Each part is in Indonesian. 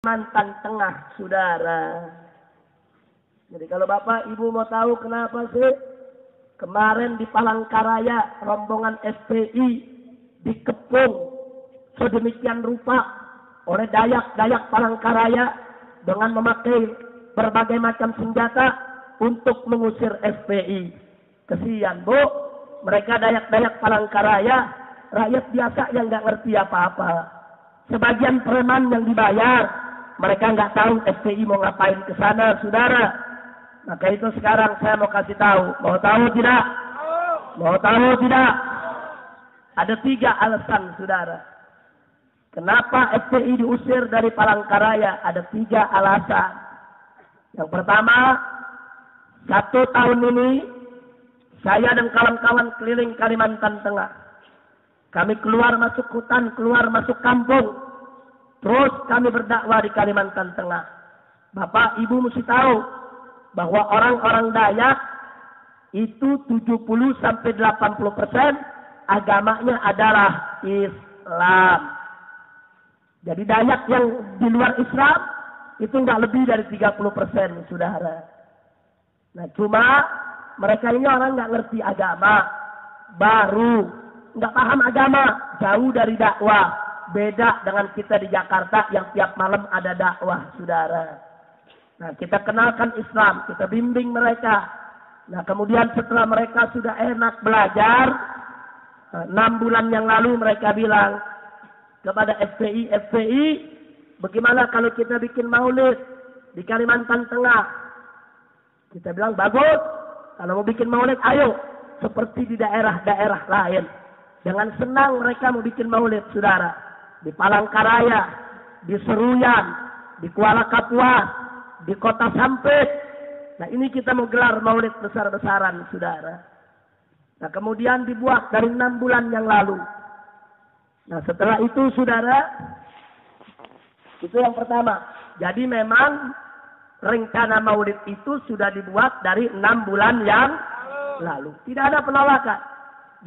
Kalimantan Tengah, saudara. Jadi kalau Bapak Ibu mau tahu kenapa sih kemarin di Palangkaraya rombongan FPI dikepung sedemikian rupa oleh Dayak-Dayak Palangkaraya dengan memakai berbagai macam senjata untuk mengusir FPI. Kesian, Bu. Mereka Dayak-Dayak Palangkaraya, rakyat biasa yang nggak ngerti apa-apa. Sebagian preman yang dibayar, mereka nggak tahu FPI mau ngapain ke sana, saudara. Maka itu sekarang saya mau kasih tahu. Mau tahu tidak? Mau tahu tidak? Ada 3 alasan, saudara. Kenapa FPI diusir dari Palangkaraya? Ada 3 alasan. Yang pertama, 1 tahun ini saya dan kawan-kawan keliling Kalimantan Tengah. Kami keluar masuk hutan, keluar masuk kampung. Terus kami berdakwah di Kalimantan Tengah. Bapak Ibu mesti tahu bahwa orang-orang Dayak itu 70-80% agamanya adalah Islam. Jadi Dayak yang di luar Islam itu nggak lebih dari 30%, saudara. Nah cuma mereka ini orang nggak ngerti agama, baru nggak paham agama, jauh dari dakwah. Beda dengan kita di Jakarta yang tiap malam ada dakwah, saudara. Nah, kita kenalkan Islam, kita bimbing mereka. Nah, kemudian setelah mereka sudah enak belajar, 6 bulan yang lalu mereka bilang kepada FPI, bagaimana kalau kita bikin maulid di Kalimantan Tengah? Kita bilang, bagus. Kalau mau bikin maulid, ayo. Seperti di daerah-daerah lain. Dengan senang mereka mau bikin maulid, saudara. Di Palangkaraya, di Seruyan, di Kuala Kapuas, di Kota Sampit. Nah ini kita mau gelar maulid besar-besaran, saudara. Nah kemudian dibuat dari 6 bulan yang lalu. Nah setelah itu, saudara, itu yang pertama. Jadi memang rencana maulid itu sudah dibuat dari 6 bulan yang lalu. Tidak ada penolakan.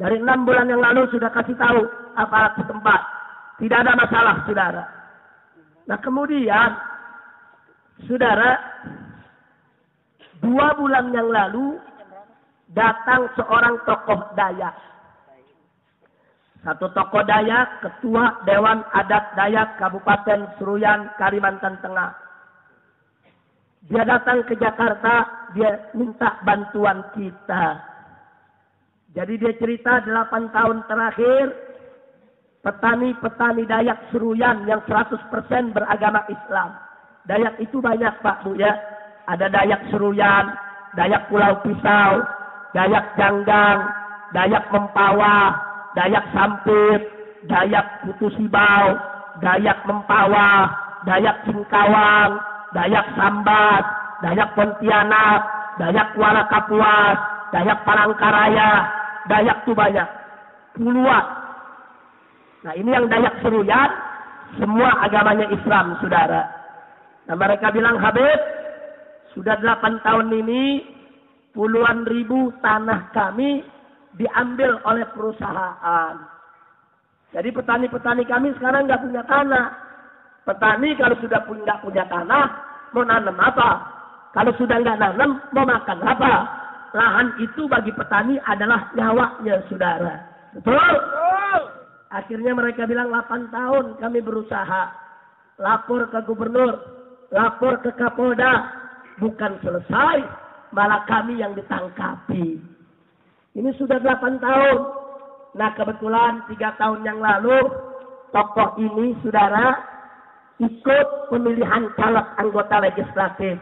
Dari 6 bulan yang lalu sudah kasih tahu aparat setempat. Tidak ada masalah, saudara. Nah kemudian, saudara, 2 bulan yang lalu datang seorang tokoh Dayak. Satu tokoh Dayak, ketua Dewan Adat Dayak Kabupaten Seruyan, Kalimantan Tengah. Dia datang ke Jakarta, dia minta bantuan kita. Jadi dia cerita 8 tahun terakhir, petani-petani Dayak Seruyan yang 100% beragama Islam. Dayak itu banyak, Pak, Bu, ya. Ada Dayak Seruyan, Dayak Pulau Pisau, Dayak Janggang, Dayak Mempawah, Dayak Sampit, Dayak Putu Sibau, Dayak Mempawah, Dayak Singkawang, Dayak Sambat, Dayak Pontianak, Dayak Kuala Kapuas, Dayak Palangkaraya. Dayak itu banyak, puluhan. Nah ini yang Dayak Seruyan, semua agamanya Islam, saudara. Nah mereka bilang, Habib, sudah 8 tahun ini, puluhan ribu tanah kami diambil oleh perusahaan. Jadi petani-petani kami sekarang nggak punya tanah. Petani kalau sudah nggak punya tanah, mau nanam apa? Kalau sudah nggak nanam, mau makan apa? Lahan itu bagi petani adalah nyawanya, saudara. Betul? Akhirnya mereka bilang 8 tahun kami berusaha. Lapor ke gubernur, lapor ke Kapolda. Bukan selesai, malah kami yang ditangkapi. Ini sudah 8 tahun. Nah kebetulan 3 tahun yang lalu, tokoh ini, saudara, ikut pemilihan caleg anggota legislatif.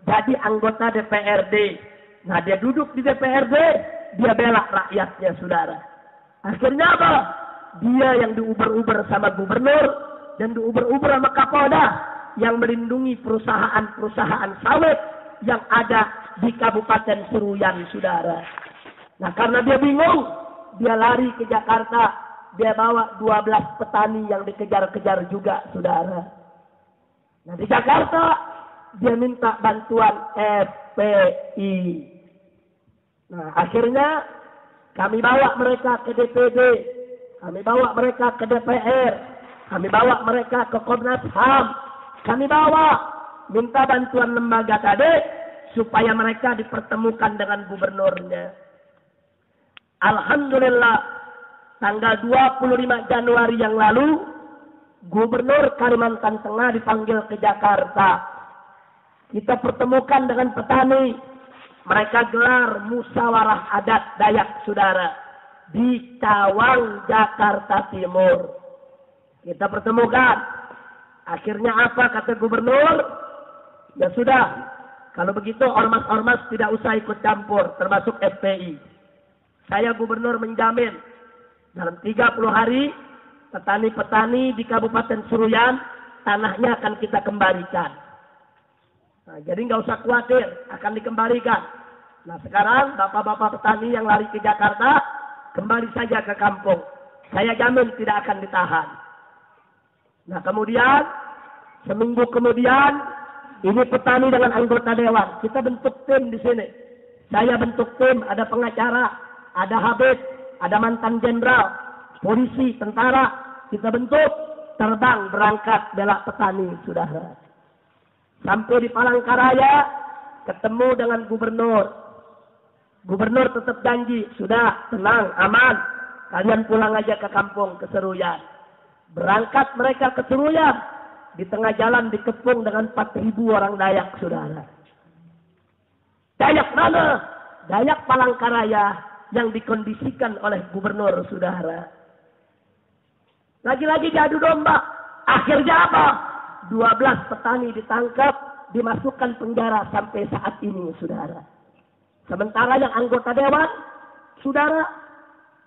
Jadi anggota DPRD. Nah dia duduk di DPRD, dia bela rakyatnya, saudara. Akhirnya apa? Dia yang diuber-uber sama gubernur dan diuber-uber sama Kapolda yang melindungi perusahaan-perusahaan sawit yang ada di Kabupaten Seruyan, saudara. Nah karena dia bingung, dia lari ke Jakarta, dia bawa 12 petani yang dikejar-kejar juga, saudara. Nah di Jakarta dia minta bantuan FPI. Nah akhirnya kami bawa mereka ke DPD, kami bawa mereka ke DPR, kami bawa mereka ke Komnas HAM, kami bawa, minta bantuan lembaga tadi supaya mereka dipertemukan dengan gubernurnya. Alhamdulillah, tanggal 25 Januari yang lalu, Gubernur Kalimantan Tengah dipanggil ke Jakarta. Kita pertemukan dengan petani. Mereka gelar musyawarah adat Dayak, saudara, di Cawang, Jakarta Timur. Kita pertemukan. Akhirnya apa kata gubernur? Ya sudah, kalau begitu ormas-ormas tidak usah ikut campur, termasuk FPI. Saya gubernur menjamin dalam 30 hari petani-petani di Kabupaten Seruyan tanahnya akan kita kembalikan. Nah, jadi nggak usah khawatir, akan dikembalikan. Nah sekarang bapak-bapak petani yang lari ke Jakarta, kembali saja ke kampung. Saya jamin tidak akan ditahan. Nah kemudian, seminggu kemudian, ini petani dengan anggota dewan. Kita bentuk tim di sini. Saya bentuk tim, ada pengacara, ada habib, ada mantan jenderal, polisi, tentara. Kita bentuk, terbang berangkat bela petani, saudara. Sampai di Palangkaraya, ketemu dengan gubernur. Gubernur tetap janji, sudah tenang, aman. Kalian pulang aja ke kampung, ke Seruyan. Berangkat mereka ke Seruyan. Di tengah jalan dikepung dengan 4.000 orang Dayak, saudara. Dayak mana? Dayak Palangkaraya yang dikondisikan oleh gubernur, saudara. Lagi-lagi diadu domba. Akhirnya apa? 12 petani ditangkap, dimasukkan penjara sampai saat ini, saudara. Sementara yang anggota dewan, saudara,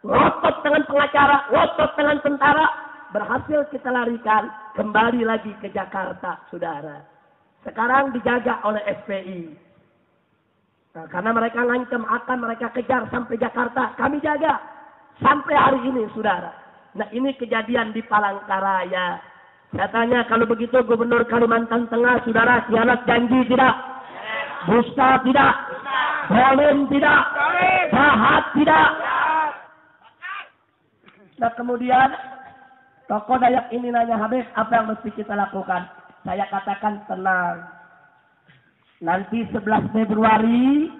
ngotot dengan pengacara, ngotot dengan tentara, berhasil kita larikan kembali lagi ke Jakarta, saudara. Sekarang dijaga oleh FPI. Nah, karena mereka ngancam akan mereka kejar sampai Jakarta, kami jaga sampai hari ini, saudara. Nah ini kejadian di Palangkaraya. Saya tanya, kalau begitu Gubernur Kalimantan Tengah, saudara, khianat janji tidak? Dusta tidak? Zalim tidak? Jahat tidak? Nah kemudian tokoh Dayak ini nanya, Habib, apa yang mesti kita lakukan? Saya katakan tenang. Nanti 11 Februari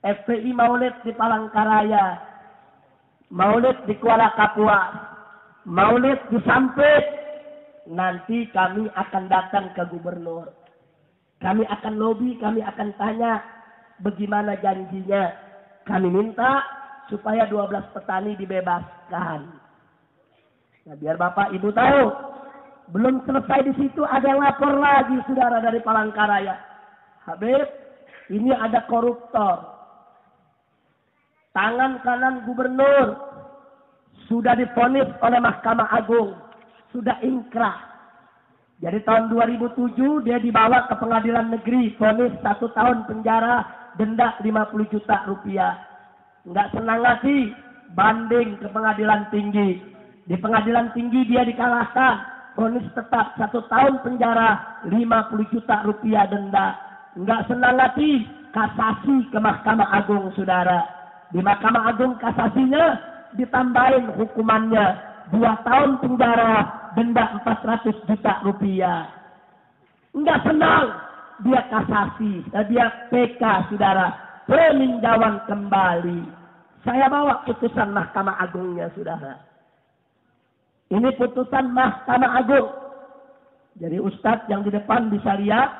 FPI Maulid di Palangkaraya, Maulid di Kuala Kapuas, Maulid di Sampit. Nanti kami akan datang ke gubernur. Kami akan lobby, kami akan tanya bagaimana janjinya. Kami minta supaya 12 petani dibebaskan. Nah, biar Bapak Ibu tahu, belum selesai di situ, ada yang lapor lagi, saudara, dari Palangkaraya. Habib, ini ada koruptor. Tangan kanan gubernur sudah divonis oleh Mahkamah Agung, sudah ingkrah. Jadi tahun 2007 dia dibawa ke pengadilan negeri, vonis 1 tahun penjara, denda 50 juta rupiah. Nggak senang hati, banding ke pengadilan tinggi. Di pengadilan tinggi dia dikalahkan, vonis tetap 1 tahun penjara, 50 juta rupiah denda. Nggak senang hati, kasasi ke Mahkamah Agung, saudara. Di Mahkamah Agung kasasinya ditambahin hukumannya 2 tahun penjara, denda 400 juta rupiah. Enggak senang, dia kasasi, dia PK, saudara, peninjauan kembali. Saya bawa putusan Mahkamah Agungnya, saudara. Ini putusan Mahkamah Agung. Jadi Ustadz yang di depan bisa lihat,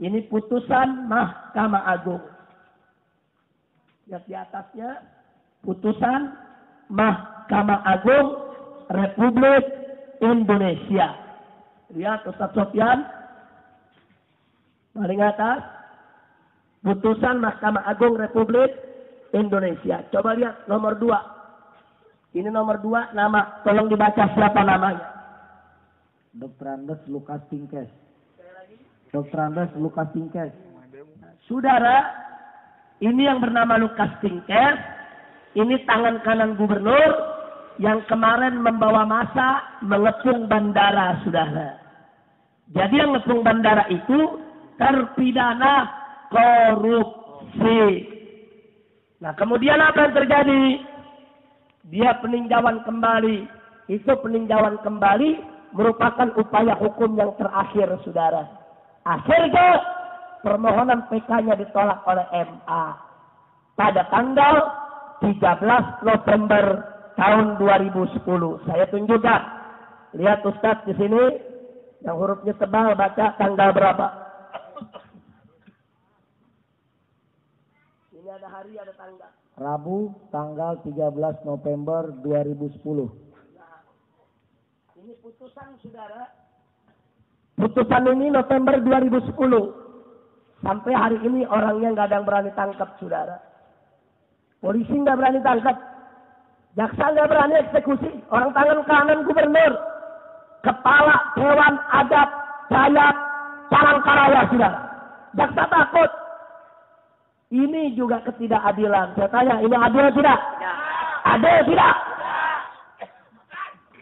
ini putusan Mahkamah Agung. Lihat di atasnya, putusan Mahkamah Agung Republik Indonesia. Lihat Ustaz Sofyan, paling atas, putusan Mahkamah Agung Republik Indonesia. Coba lihat nomor 2. Ini nomor 2, nama, tolong dibaca siapa namanya. Dr. Andes Lukas Tingkes. Dr. Andes Lukas Tingkes. Saudara, ini yang bernama Lukas Tingkes, ini tangan kanan gubernur yang kemarin membawa massa mengepung bandara, saudara. Jadi yang ngepung bandara itu terpidana korupsi. Nah kemudian apa yang terjadi? Dia peninjauan kembali. Itu peninjauan kembali merupakan upaya hukum yang terakhir, saudara. Akhirnya permohonan PK-nya ditolak oleh MA pada tanggal 13 November tahun 2010. Saya tunjukkan. Lihat Ustadz di sini yang hurufnya tebal, baca tanggal berapa. Ini ada hari, ada tanggal. Rabu tanggal 13 November 2010. Nah, ini putusan, saudara. Putusan ini November 2010. Sampai hari ini orangnya nggak ada yang berani tangkap, saudara. Polisi nggak berani tangkap. Jaksa nggak berani eksekusi. Orang tangan kanan gubernur. Kepala Dewan Adat Dayak Palangkaraya, saudara. Jaksa takut. Ini juga ketidakadilan. Saya tanya, ini adil tidak? Adil tidak?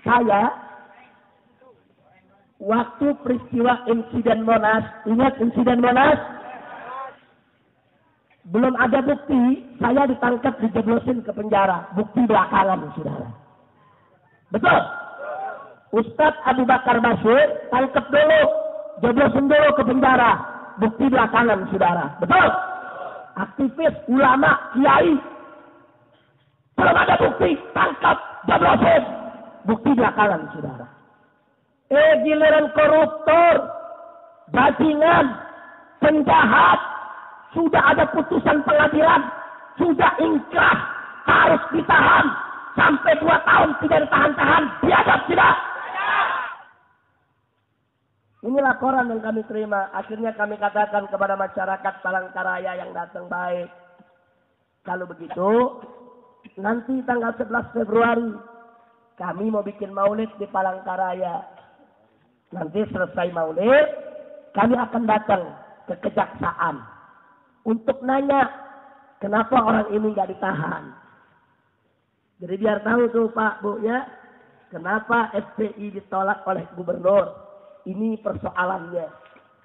Saya, waktu peristiwa insiden Monas, ingat insiden Monas? Belum ada bukti, saya ditangkap, dijeblosin ke penjara. Bukti belakangan, saudara. Betul? Ustadz Abu Bakar Basir, tangkap dulu, jeblosin dulu ke penjara. Bukti belakangan, saudara. Betul? Aktivis, ulama, kiai. Belum ada bukti, tangkap, jeblosin. Bukti belakangan, saudara. Giliran koruptor, bajingan, penjahat, sudah ada putusan pengadilan, sudah ingkrah, harus ditahan sampai 2 tahun tidak ditahan-tahan, biadab tidak? Ini laporan yang kami terima. Akhirnya kami katakan kepada masyarakat Palangkaraya yang datang, baik. Kalau begitu, nanti tanggal 11 Februari, kami mau bikin maulid di Palangkaraya. Nanti selesai maulid, kami akan datang ke kejaksaan untuk nanya kenapa orang ini nggak ditahan. Jadi biar tahu tuh Pak, Bu ya, kenapa FPI ditolak oleh gubernur. Ini persoalannya.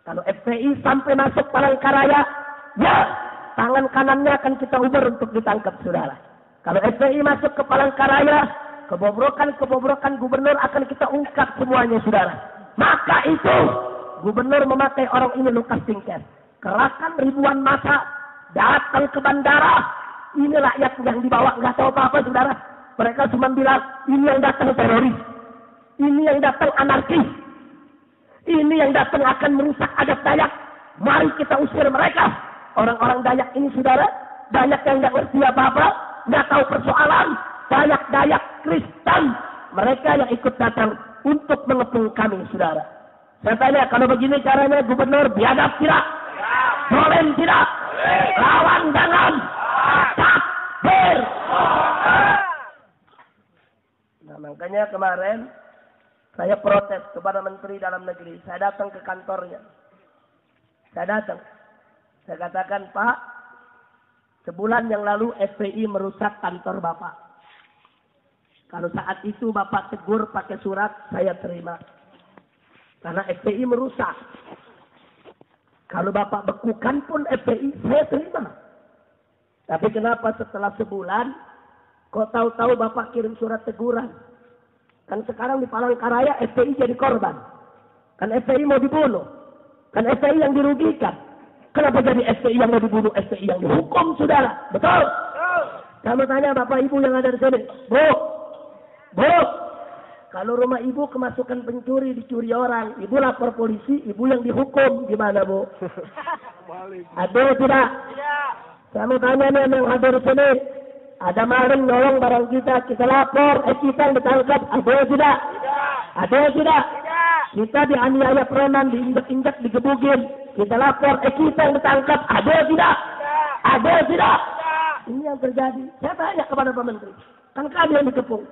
Kalau FPI sampai masuk Palangkaraya, ya tangan kanannya akan kita uber untuk ditangkap, saudara. Kalau FPI masuk ke Palangkaraya, kebobrokan gubernur akan kita ungkap semuanya, saudara. Maka itu gubernur memakai orang ini Lukas Tingkes. Kerahkan ribuan massa datang ke bandara. Ini rakyat yang dibawa nggak tahu apa-apa, saudara. Mereka cuma bilang ini yang datang teroris, ini yang datang anarkis, ini yang datang akan merusak adat Dayak. Mari kita usir mereka. Orang-orang Dayak ini, saudara, Dayak yang nggak ngerti apa-apa, nggak tahu persoalan. Dayak Kristen, mereka yang ikut datang untuk mengepung kami, saudara. Saya tanya, kalau begini caranya gubernur biadab tidak? Boleh tidak? Lawan jangan. Takbir. Nah, makanya kemarin saya protes kepada Menteri Dalam Negeri. Saya datang ke kantornya. Saya katakan, Pak, sebulan yang lalu FPI merusak kantor Bapak. Kalau saat itu Bapak tegur pakai surat, saya terima. Karena FPI merusak. Kalau Bapak bekukan pun FPI, saya terima. Tapi kenapa setelah sebulan, kok tahu-tahu Bapak kirim surat teguran? Kan sekarang di Palangkaraya FPI jadi korban. Kan FPI mau dibunuh. Kan FPI yang dirugikan. Kenapa jadi FPI yang mau dibunuh, FPI yang dihukum, saudara? Betul? Kamu tanya Bapak Ibu yang ada di sini. Bu, kalau rumah Ibu kemasukan pencuri, dicuri orang, Ibu lapor polisi, Ibu yang dihukum. Gimana, Bu? Ada tidak? Saya mau tanya nih yang ada di sini. Ada maling nolong barang kita, kita lapor, kita yang ditangkap, ada tidak? Ada tidak? Kita dianiaya preman, diinjak-injak, digebugin, kita lapor, kita yang ditangkap, ada tidak? Ada tidak? Ini yang terjadi. Saya tanya kepada Pak Menteri, kan kami yang dikepung,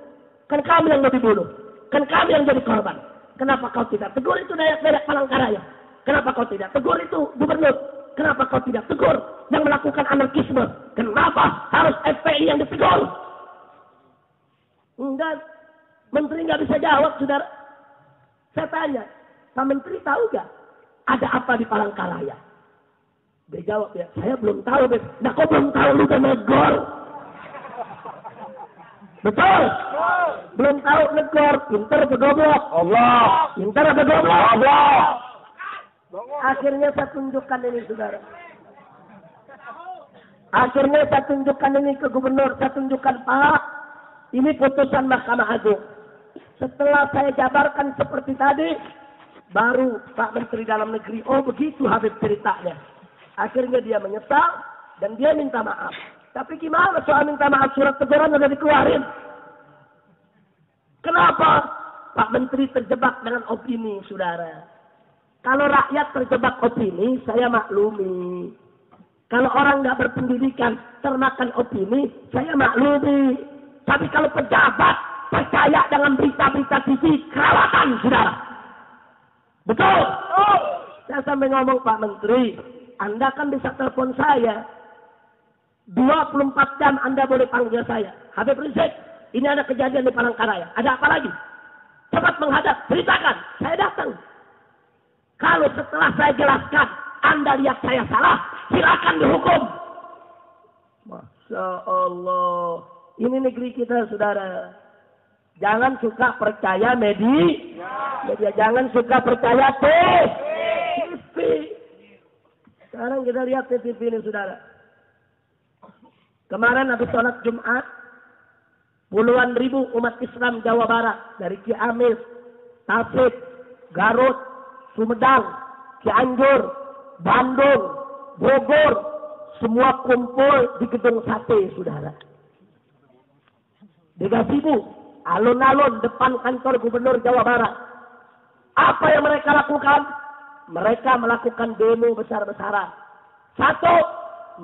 kan kami yang dibunuh, kan kami yang jadi korban. Kenapa kau tidak tegur itu Dayak Palangkaraya? Kenapa kau tidak tegur itu gubernur? Kenapa kau tidak tegur yang melakukan anarkisme? Kenapa harus FPI yang ditegur? Enggak, Menteri nggak bisa jawab, saudara. Saya tanya, Pak Menteri tahu nggak ada apa di Palangkaraya? Dia jawab, ya saya belum tahu. Nah kok belum tahu lu udah negor? Betul? Belum tahu negor, pinter atau goblok? Allah. Pinter atau goblok? Allah. Akhirnya saya tunjukkan ini, saudara. Akhirnya saya tunjukkan ini ke gubernur, saya tunjukkan, Pak, ini putusan Mahkamah Agung. Setelah saya jabarkan seperti tadi, baru Pak Menteri Dalam Negeri, oh begitu Habib ceritanya. Akhirnya dia menyesal dan dia minta maaf. Tapi gimana soal minta maaf, surat teguran sudah dikeluarin. Kenapa? Pak Menteri terjebak dengan opini, saudara. Kalau rakyat terjebak opini, saya maklumi. Kalau orang nggak berpendidikan, termakan opini, saya maklumi. Tapi kalau pejabat percaya dengan berita-berita TV, kerawatan, saudara. Betul? Saya sampai ngomong, Pak Menteri, Anda kan bisa telepon saya. 24 jam Anda boleh panggil saya. Habib Rizik, ini ada kejadian di Palangkaraya. Ada apa lagi? Cepat menghadap, ceritakan. Saya datang. Kalau setelah saya jelaskan, Anda lihat saya salah, silakan dihukum. Masya Allah. Ini negeri kita, saudara. Jangan suka percaya media. Jangan suka percaya TV. Sekarang kita lihat TV ini, saudara. Kemarin habis sholat Jumat, puluhan ribu umat Islam Jawa Barat dari Ciamis, Tasik, Garut, Sumedang, Cianjur, Bandung, Bogor, semua kumpul di gedung sate, saudara. Di Gasibu, alun-alun depan kantor Gubernur Jawa Barat. Apa yang mereka lakukan? Mereka melakukan demo besar-besaran. Satu,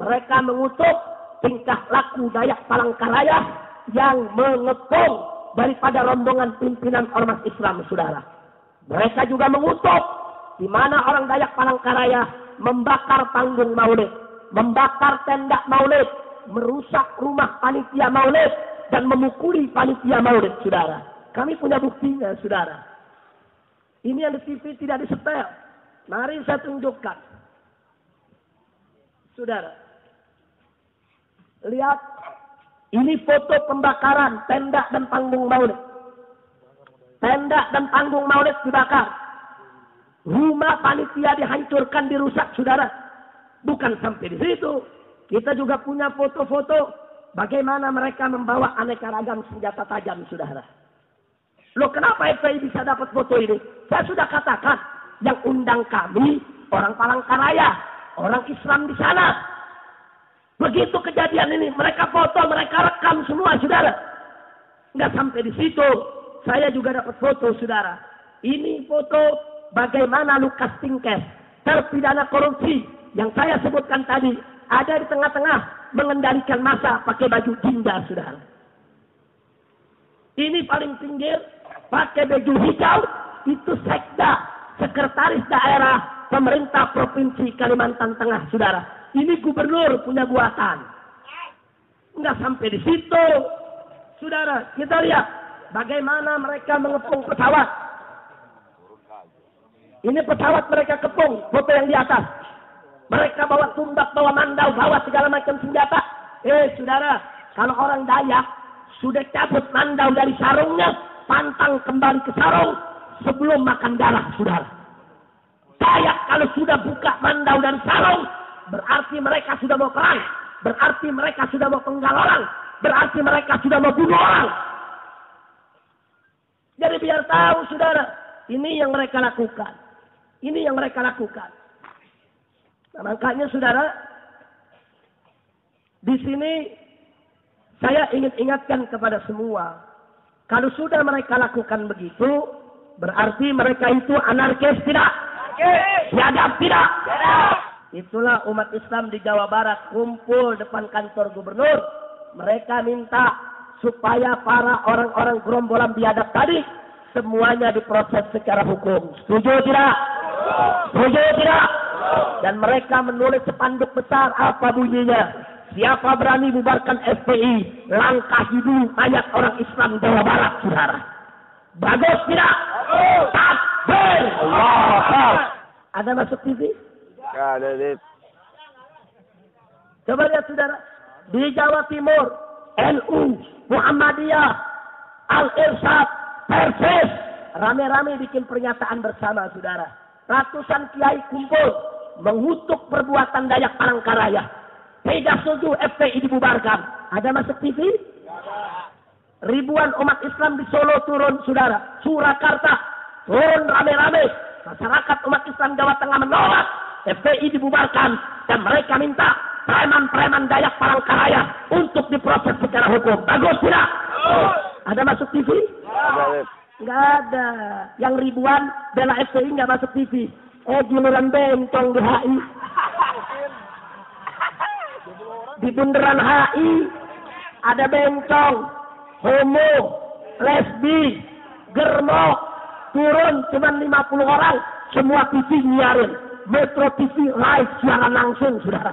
mereka mengutuk tingkah laku Dayak Palangkaraya yang mengepung daripada rombongan pimpinan ormas Islam, saudara. Mereka juga mengutuk di mana orang Dayak Palangkaraya membakar panggung maulid, membakar tenda maulid, merusak rumah panitia maulid, dan memukuli panitia maulid, saudara. Kami punya buktinya, saudara. Ini yang di TV tidak disetel. Mari saya tunjukkan. Saudara. Lihat. Ini foto pembakaran tenda dan panggung maulid. Tenda dan panggung maulid dibakar. Rumah panitia dihancurkan, dirusak, saudara. Bukan sampai di situ. Kita juga punya foto-foto bagaimana mereka membawa aneka ragam senjata tajam, saudara. Loh, kenapa FPI bisa dapat foto ini? Saya sudah katakan, yang undang kami orang Palangkaraya, orang Islam di sana. Begitu kejadian ini, mereka foto, mereka rekam semua, saudara. Nggak sampai di situ, saya juga dapat foto, saudara. Ini foto bagaimana Lukas Tingkes, terpidana korupsi yang saya sebutkan tadi, ada di tengah-tengah mengendalikan massa pakai baju jinda, saudara. Ini paling pinggir pakai baju hijau, itu sekda, sekretaris daerah pemerintah provinsi Kalimantan Tengah, saudara. Ini gubernur punya buatan. Enggak sampai di situ, saudara. Kita lihat bagaimana mereka mengepung pesawat. Ini pesawat mereka kepung, foto yang di atas. Mereka bawa tumbak, bawa mandau, bawa segala macam senjata. Saudara, kalau orang Dayak sudah cabut mandau dari sarungnya, pantang kembali ke sarung sebelum makan darah, saudara. Dayak kalau sudah buka mandau dan sarung, berarti mereka sudah mau perang. Berarti mereka sudah mau penggal orang. Berarti mereka sudah mau bunuh orang. Jadi biar tahu, saudara, ini yang mereka lakukan. Ini yang mereka lakukan. Nah, makanya, saudara, di sini saya ingin ingatkan kepada semua. Kalau sudah mereka lakukan begitu, berarti mereka itu anarkis tidak? Biadab tidak? Itulah umat Islam di Jawa Barat kumpul depan kantor gubernur. Mereka minta supaya para orang-orang gerombolan biadab tadi semuanya diproses secara hukum. Setuju tidak? Setuju tidak? Dan mereka menulis spanduk besar, apa bunyinya? Siapa berani bubarkan FPI, langkahi dulu mayat orang Islam Jawa Barat, saudara. Bagus tidak? Takbir! Allah. Ada masuk TV? Ada. Coba lihat, saudara. Di Jawa Timur, NU, Muhammadiyah, Al-Irsyad, Persis, rame-rame bikin pernyataan bersama, saudara. Ratusan kiai kumpul mengutuk perbuatan Dayak Palangkaraya. Tidak setuju FPI dibubarkan. Ada masuk TV? Ribuan umat Islam di Solo turun, saudara. Surakarta turun rame-rame. Masyarakat umat Islam Jawa Tengah menolak FPI dibubarkan. Dan mereka minta preman-preman Dayak Palangkaraya untuk diproses secara hukum. Bagus tidak? Ada masuk TV? Nggak ada. Yang ribuan bela FPI nggak masuk TV. Giliran bencong di HI. Di bundaran HI ada bencong, homo, lesbi, germo, turun cuma 50 orang, semua TV nyiarin. Metro TV live siaran langsung, saudara.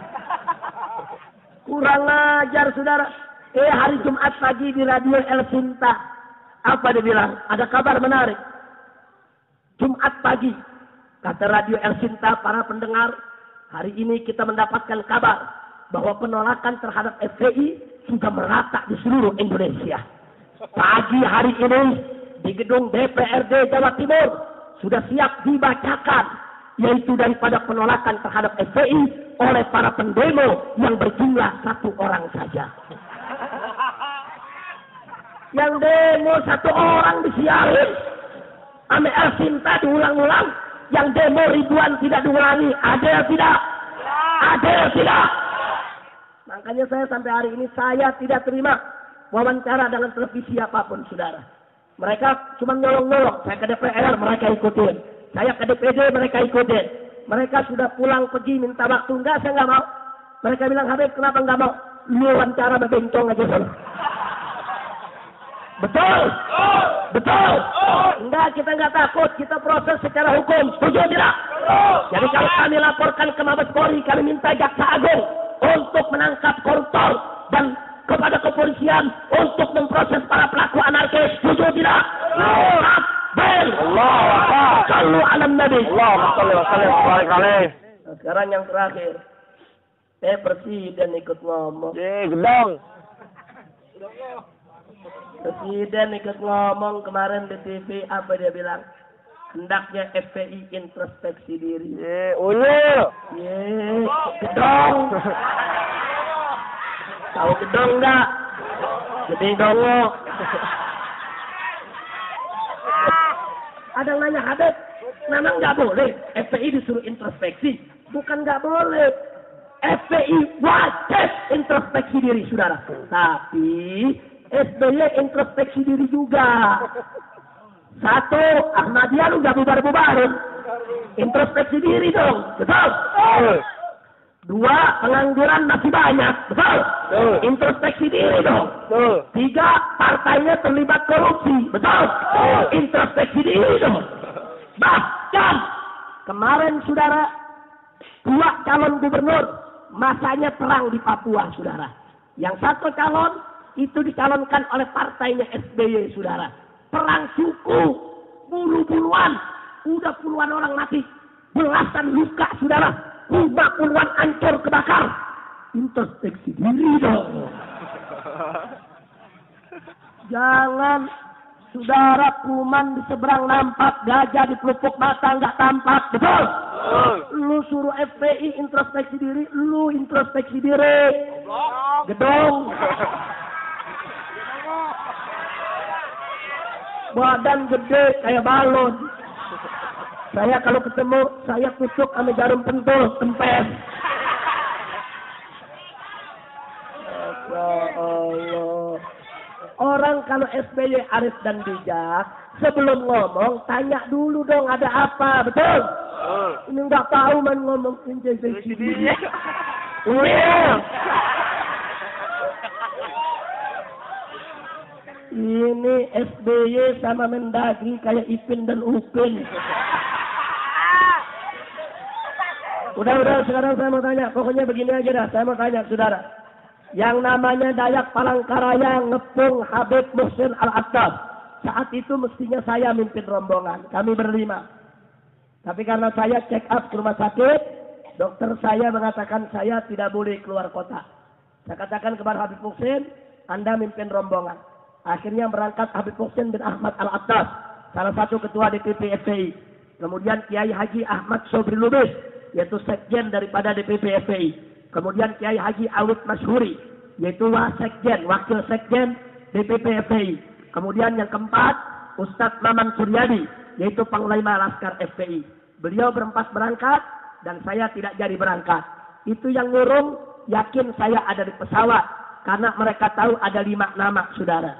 Kurang ajar, saudara. Hari Jumat pagi di radio El Sinta, apa dia bilang? Ada kabar menarik. Jumat pagi, kata radio El Sinta, para pendengar, hari ini kita mendapatkan kabar bahwa penolakan terhadap FPI sudah merata di seluruh Indonesia. Pagi hari ini di gedung DPRD Jawa Timur sudah siap dibacakan, yaitu daripada penolakan terhadap FPI oleh para pendemo yang berjumlah 1 orang saja. Yang demo 1 orang disiarin, ame El Sinta diulang-ulang, yang demo ribuan tidak diulangi. Ada tidak? Ada tidak? Makanya saya sampai hari ini saya tidak terima wawancara dengan televisi apapun, saudara. Mereka cuma nyolong-nyolong. Saya ke DPR, mereka ikutin. Saya ke DPD, mereka ikutin. Mereka sudah pulang pergi minta waktu. Enggak, saya nggak mau. Mereka bilang, Habib kenapa nggak mau? Lu wawancara bebencong aja sana. Betul? Betul? Enggak, kita nggak takut. Kita proses secara hukum. Setuju tidak? Jadi kalau kami laporkan ke Mabes Polri, kami minta Jaksa Agung untuk menangkap koruptor dan kepada kepolisian untuk memproses para pelaku anarkis. Setuju tidak? Takbir. Allah. Sallu ala Nabi. Nah, sekarang yang terakhir. Presiden ikut ngomong. Gedong. Presiden ikut ngomong kemarin di TV, apa dia bilang? Hendaknya FPI introspeksi diri. Gedong. Tahu gedong enggak? Gede dongo. Ada yang nanya, Habib, memang nggak boleh FPI disuruh introspeksi? Bukan nggak boleh. FPI wajib introspeksi diri, saudara. Tapi SBY introspeksi diri juga. 1, Ahmadiyah lu gak bubar-bubarin. Introspeksi diri dong. Betul? 2, pengangguran masih banyak. Betul? Introspeksi diri dong. 3, partainya terlibat korupsi. Betul? Introspeksi diri dong. Bahkan kemarin, saudara, 2 calon gubernur masanya perang di Papua, saudara. Yang 1 calon itu dicalonkan oleh partainya SBY, saudara. Perang suku, bulu-buluan, udah puluhan orang mati, belasan luka, saudara, 50-an hancur kebakar. Introspeksi diri dong. Jangan, saudara, kuman di seberang nampak, gajah di pelupuk mata nggak tampak, betul? Lu suruh FPI introspeksi diri, lu introspeksi diri. Gedong. Badan gede kayak balon. Saya kalau ketemu, saya tusuk sama jarum pentul, tempes. Ya Allah. Orang kalau SBY arif dan bijak, sebelum ngomong, tanya dulu dong ada apa, betul? Ini nggak tahu man ngomong introspeksi diri. Ini SBY sama Mendagri kayak Ipin dan Upin. Udah, sekarang saya mau tanya. Pokoknya begini aja dah, saya mau tanya, saudara. Yang namanya Dayak Palangkaraya ngepung Habib Muhsin Al-Attab. Saat itu mestinya saya mimpin rombongan. Kami berlima. Tapi karena saya check up ke rumah sakit, dokter saya mengatakan saya tidak boleh keluar kota. Saya katakan kepada Habib Muhsin, Anda mimpin rombongan. Akhirnya berangkat Habib Hussein bin Ahmad Al-Attas, salah satu ketua DPP FPI. Kemudian Kiai Haji Ahmad Sobri Lubis, yaitu sekjen daripada DPP FPI. Kemudian Kiai Haji Awid Masyhuri, yaitu wakil sekjen DPP FPI. Kemudian yang keempat, Ustadz Maman Suryadi, yaitu Panglima Laskar FPI. Beliau berempat berangkat, dan saya tidak jadi berangkat. Itu yang ngurung, yakin saya ada di pesawat, karena mereka tahu ada 5 nama, saudara.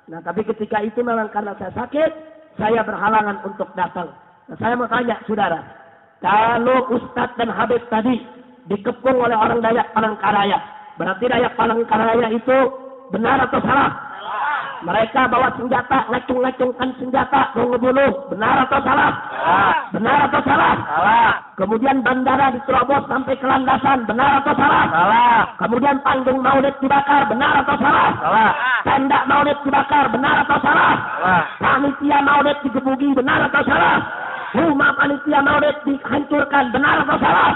Nah, tapi ketika itu memang karena saya sakit, saya berhalangan untuk datang. Nah, saya mau tanya, saudara, kalau Ustadz dan Habib tadi dikepung oleh orang Dayak Palangkaraya, berarti Dayak Palangkaraya itu benar atau salah? Mereka bawa senjata, ngacung-ngacungkan senjata, mau ngebunuh, benar atau salah? Benar atau salah? Kemudian bandara diterobos sampai ke landasan, benar atau salah? Kemudian panggung maulid dibakar, benar atau salah? Tenda maulid dibakar, benar atau salah? Panitia maulid digebuki, benar atau salah? Rumah panitia maulid dihancurkan, benar atau salah?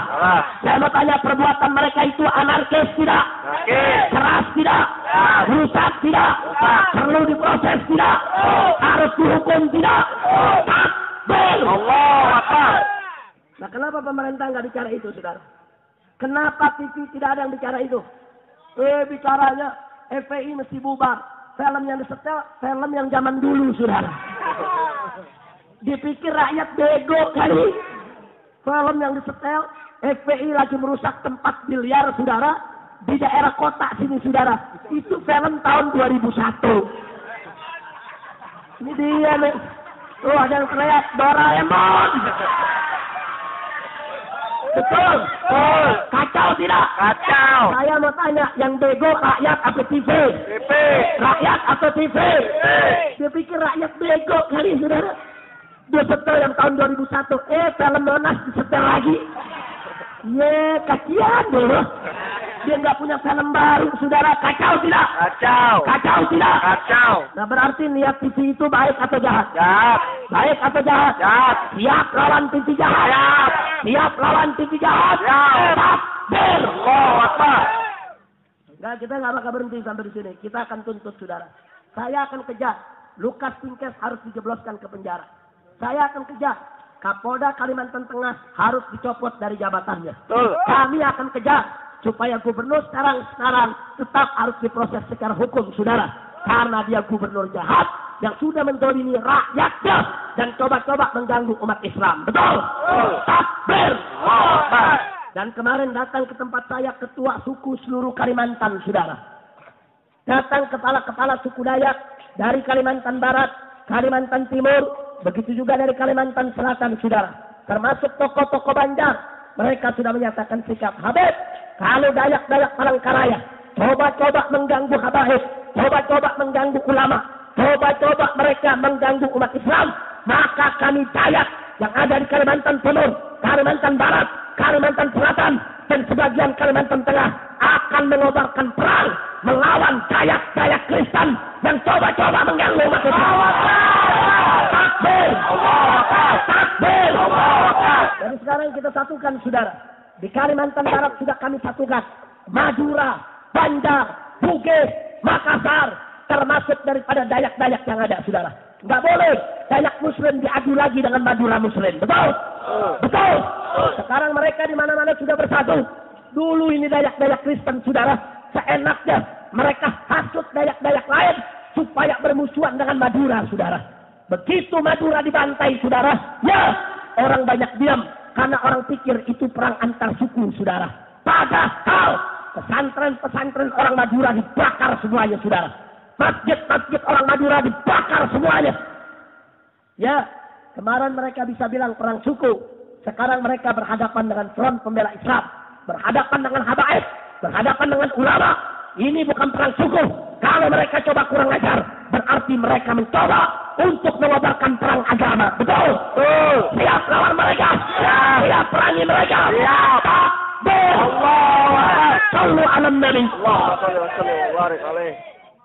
Saya mau tanya, perbuatan mereka itu anarkis tidak? Keras tidak? Rusak tidak? Perlu diproses tidak? Harus dihukum tidak? Takbir! Allah Akbar! Nah, kenapa pemerintah nggak bicara itu, saudara? Kenapa TV tidak ada yang bicara itu? Bicaranya FPI mesti bubar. Film yang disetel, film yang zaman dulu, saudara. Dipikir rakyat bego kali. Film yang disetel, FPI lagi merusak tempat biliar, saudara, di daerah kota sini, saudara. Itu film tahun 2001. Ini dia nih. Oh, ada yang teriak Doraemon. Betul. Kacau tidak? Kacau. Saya mau tanya, yang bego rakyat atau TV? TV. Rakyat atau TV? TV. Dia pikir rakyat bego kali, saudara. Dia setel yang tahun 2001. Film Monas disetel lagi. Kasihan dulu. Dia nggak punya film baru, saudara. Kacau tidak? Kacau. Kacau tidak? Kacau. Nah, berarti niat TV itu baik atau jahat? Jahat. Baik atau jahat? Jahat. Siap lawan TV jahat? Siap. Siap lawan TV jahat? Siap. Takbir. Allahu Akbar. Nah, kita nggak bakal berhenti sampai di sini. Kita akan tuntut, saudara. Saya akan kejar. Lukas Pinkes harus dijebloskan ke penjara. Saya akan kejar. Kapolda Kalimantan Tengah harus dicopot dari jabatannya. Kami akan kejar supaya gubernur sekarang tetap harus diproses secara hukum, saudara. Karena dia gubernur jahat yang sudah mendolimi rakyatnya dan coba-coba mengganggu umat Islam. Betul? Takbir! Dan kemarin datang ke tempat saya ketua suku seluruh Kalimantan, saudara. Datang kepala-kepala suku Dayak dari Kalimantan Barat, Kalimantan Timur, begitu juga dari Kalimantan Selatan, saudara. Termasuk tokoh-tokoh Banjar. Mereka sudah menyatakan sikap. Habib, kalau Dayak-Dayak Palangkaraya coba-coba mengganggu habaib, coba-coba mengganggu ulama, coba-coba mereka mengganggu umat Islam, maka kami Dayak yang ada di Kalimantan Timur, Kalimantan Barat, Kalimantan Selatan, dan sebagian Kalimantan Tengah akan mengobarkan perang melawan Dayak-Dayak Kristen yang coba-coba mengganggu umat Islam. Takbir! Takbir! Jadi sekarang kita satukan, saudara. Di Kalimantan Barat sudah kami satukan. Madura, Banjar, Bugis, Makassar, termasuk daripada Dayak-Dayak yang ada, saudara. Nggak boleh Dayak Muslim diadu lagi dengan Madura Muslim. Betul? Betul? Sekarang mereka di mana-mana sudah bersatu. Dulu ini Dayak-Dayak Kristen, saudara. Seenaknya mereka hasut Dayak-Dayak lain supaya bermusuhan dengan Madura, saudara. Begitu Madura dibantai, saudara, ya orang banyak diam karena orang pikir itu perang antar suku, saudara. Padahal pesantren-pesantren orang Madura dibakar semuanya, saudara. Masjid-masjid orang Madura dibakar semuanya. Ya, kemarin mereka bisa bilang perang suku. Sekarang mereka berhadapan dengan front pembela Islam, berhadapan dengan habaib, berhadapan dengan ulama. Ini bukan perang suku. Kalau mereka coba kurang ajar, berarti mereka mencoba untuk mengobarkan perang agama. Betul? Siap lawan mereka? Siap perangi mereka? Siap. Takbir! Allah! Sallu ala Nabi.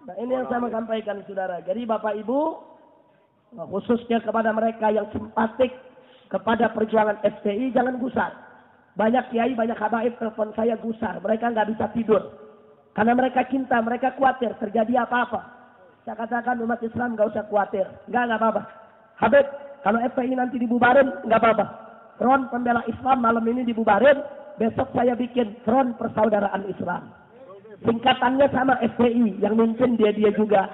Nah, ini yang saya mau sampaikan, saudara. Jadi Bapak Ibu, khususnya kepada mereka yang simpatik kepada perjuangan FPI, jangan gusar. Banyak kiai, banyak habaib telepon saya gusar. Mereka nggak bisa tidur. Karena mereka cinta, mereka khawatir terjadi apa-apa. Saya katakan umat Islam nggak usah khawatir. Nggak apa-apa. Habib, kalau FPI nanti dibubarin, nggak apa-apa. Front Pembela Islam malam ini dibubarin, besok saya bikin Front Persaudaraan Islam. Singkatannya sama FPI, yang mimpin dia juga.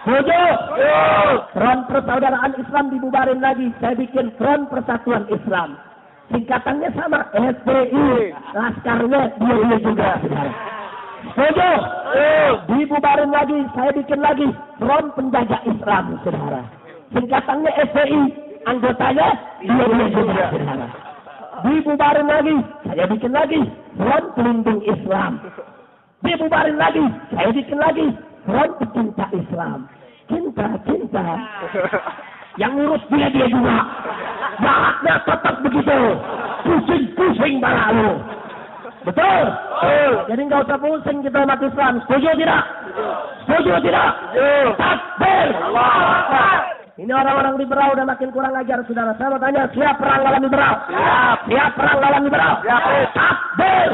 Setuju? Front Persaudaraan Islam dibubarin lagi, saya bikin Front Persatuan Islam. Singkatannya sama, FPI. Laskarnya dia juga. Setuju? Dibubarin lagi, saya bikin lagi Front Penjaga Islam, saudara. Singkatannya FPI. Anggotanya dia juga. Dibubarin lagi, saya bikin lagi Front Pelindung Islam. Dibubarin lagi, saya bikin lagi Front Pecinta Islam. Cinta. Yang ngurus dia juga. Jahatnya tetap begitu. Pusing bala lu. Betul? Jadi nggak usah pusing kita umat Islam. Setuju tidak? Takbir. Ini orang-orang liberal udah makin kurang ajar, saudara. Saya mau tanya, siap perang lawan liberal? Siap perang lawan liberal? Takbir.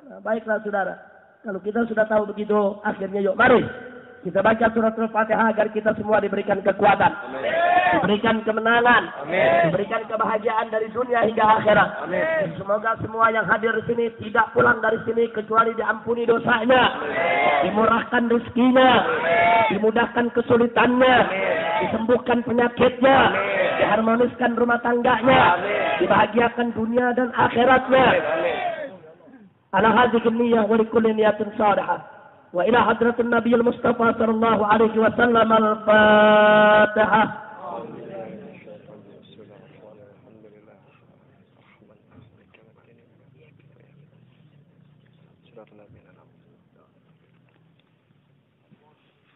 Nah, baiklah saudara. Kalau kita sudah tahu begitu, akhirnya yuk mari kita baca surat Al-Fatihah agar kita semua diberikan kekuatan, diberikan kemenangan, diberikan kebahagiaan dari dunia hingga akhirat. Semoga semua yang hadir di sini tidak pulang dari sini kecuali diampuni dosanya, dimurahkan rezekinya, dimudahkan kesulitannya, disembuhkan penyakitnya, diharmoniskan rumah tangganya, dibahagiakan dunia dan akhiratnya. Ala hadhihi niyyah wa likulli niyatin salihah. Wa ila hadratin Nabiyil Mustafa sallallahu alaihi wasallam al-Fatihah.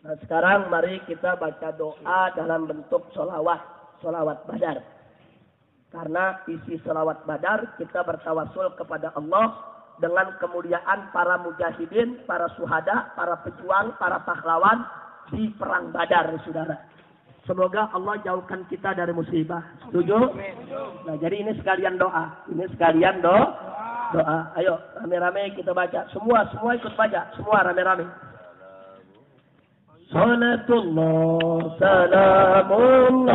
Nah, sekarang mari kita baca doa dalam bentuk sholawat badar. Karena isi sholawat badar kita bertawasul kepada Allah dengan kemuliaan para mujahidin, para syuhada, para pejuang, para pahlawan di perang Badar, saudara. Semoga Allah jauhkan kita dari musibah. Setuju? Nah, jadi ini sekalian doa. Doa. Ayo, rame-rame kita baca. Semua ikut baca. Semua rame-rame. Salatullah, salamullah,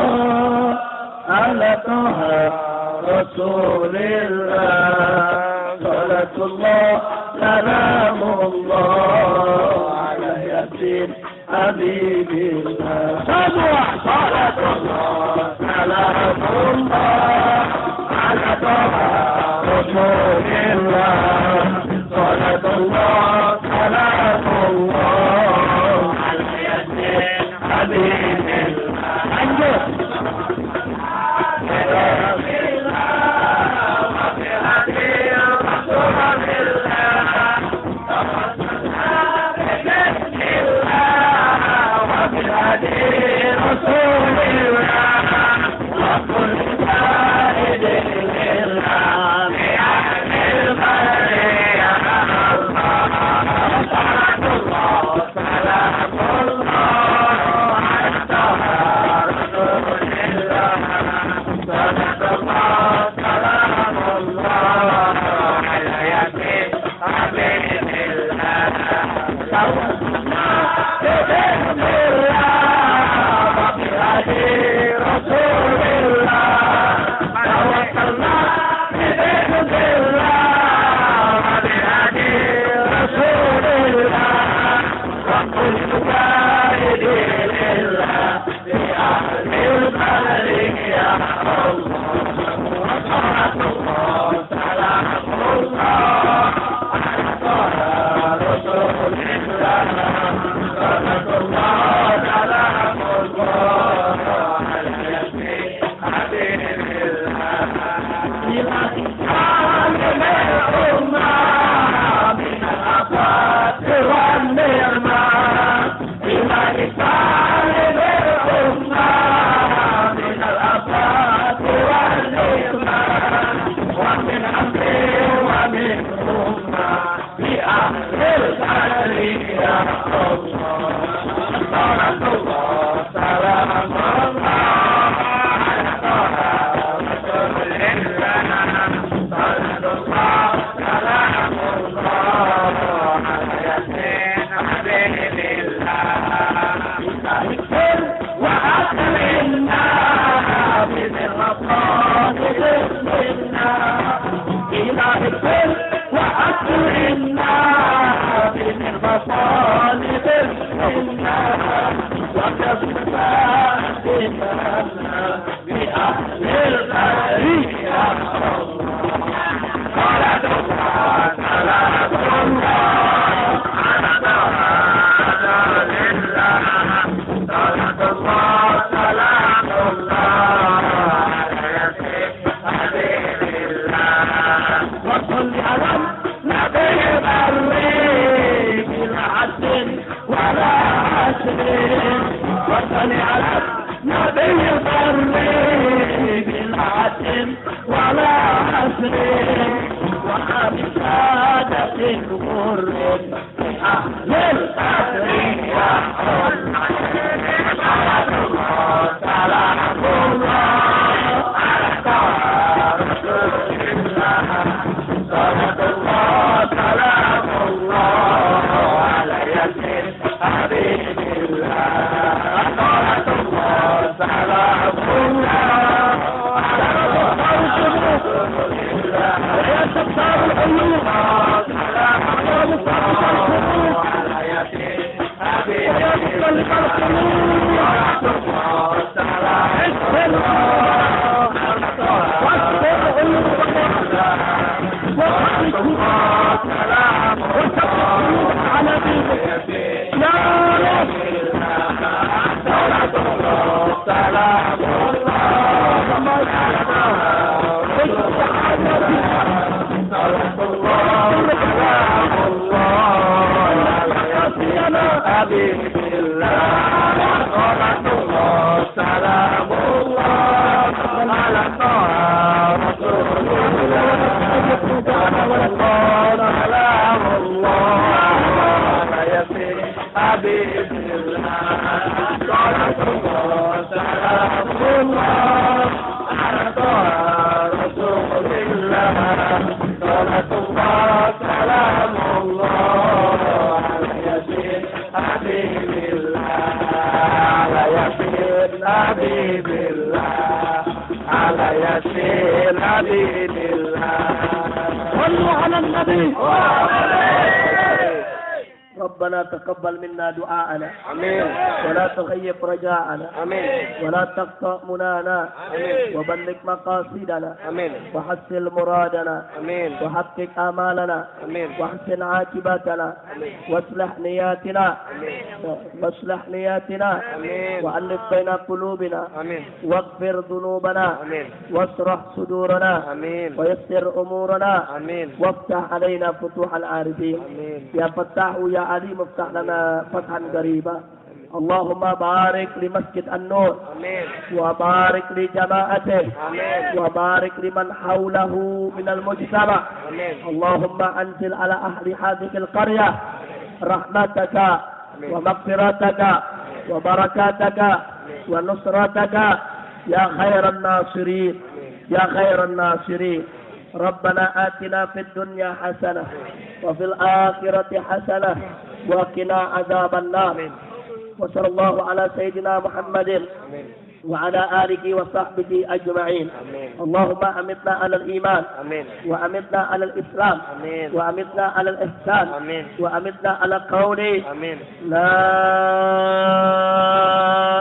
ala taha Rasulillah. Salatullah, salamullah, ala yasin habibillah. Semua salatullah, salamullah, ala taha Rasulillah. Salatullah, salamullah, ala yasin habibillah. Lanjut. فجر وعبادة غر أهل القدر يا سلام الله على رسول الله صلاة الله سلام الله على ياسين حبيب الله صلاة الله سلام الله على رسول الله يا سبحان الله سلام الله على ياسين حبيب الله صلاة الله سلام ربنا تقبل منا دعاءنا آمين. ولا تغيب رجاءنا آمين. ولا تقطع منانا وبلغ مقاصدنا آمين. وحسن مرادنا آمين. وحقق آمالنا آمين. واحسن عاقبتنا واصلح نياتنا واصلح نياتنا آمين. وألف بين قلوبنا آمين. واغفر ذنوبنا آمين. واشرح صدورنا آمين. ويسر أمورنا آمين. وافتح علينا فتوح العارفين آمين. يا فتاح يا عليم افتح لنا فتحا قريبا اللهم بارك لمسجد النور آمين. وبارك لجماعته آمين. وبارك لمن حوله من المجتمع آمين. اللهم أنزل على أهل هذه القرية رحمتك ومغفرتك وبركاتك ونصرتك يا خير الناصرين يا خير الناصرين ربنا آتنا في الدنيا حسنة وفي الآخرة حسنة وقنا عذاب النار وصلى الله على سيدنا محمد وعلى آله وصحبه أجمعين اللهم أمتنا على الإيمان وأمتنا على الإسلام وأمتنا على الإحسان وأمتنا على قول لا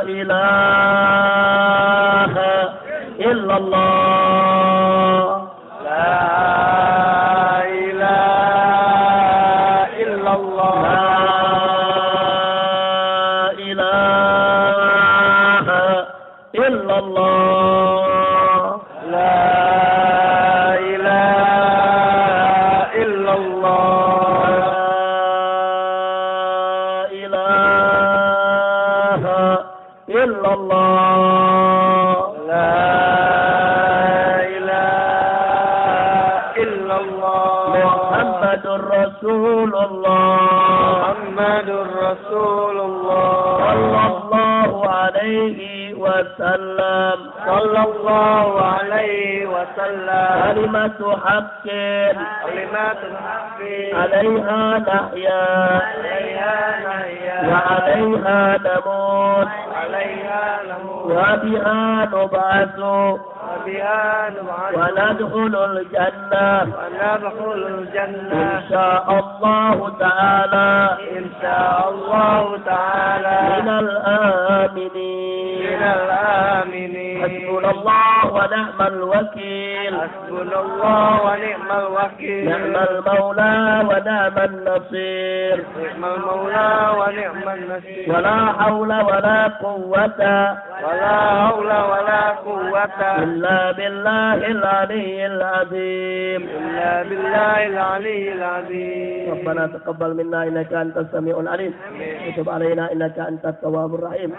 إله إلا الله صلى الله عليه وسلم كلمة حق عليها نحيا وعليها نموت وبها نبعث وندخل الجنة إن شاء الله تعالى من الآمنين حسبنا الله ونعم الوكيل نعم المولى ونعم النصير ولا حول ولا قوة إلا بالله العلي العظيم ربنا تقبل منا إنك أنت السميع العليم وتب علينا إنك أنت التواب الرحيم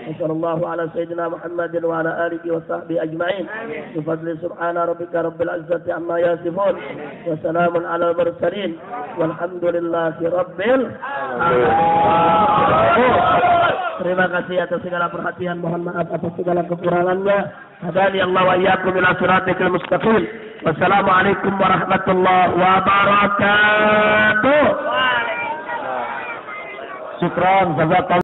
وصلى الله على سيدنا محمد وعلى آله alihi wa sahbihi ajma'in. Bifadli subhana rabbika rabbil izzati amma yasifun wa salamun alal mursalin walhamdulillahi rabbil alamin. Terima kasih atas segala perhatian, mohon maaf atas segala kekurangannya. Hadani Allah wa iyyakum ila siratal mustaqim. Wassalamualaikum warahmatullahi wabarakatuh. Syukran, jazakallah.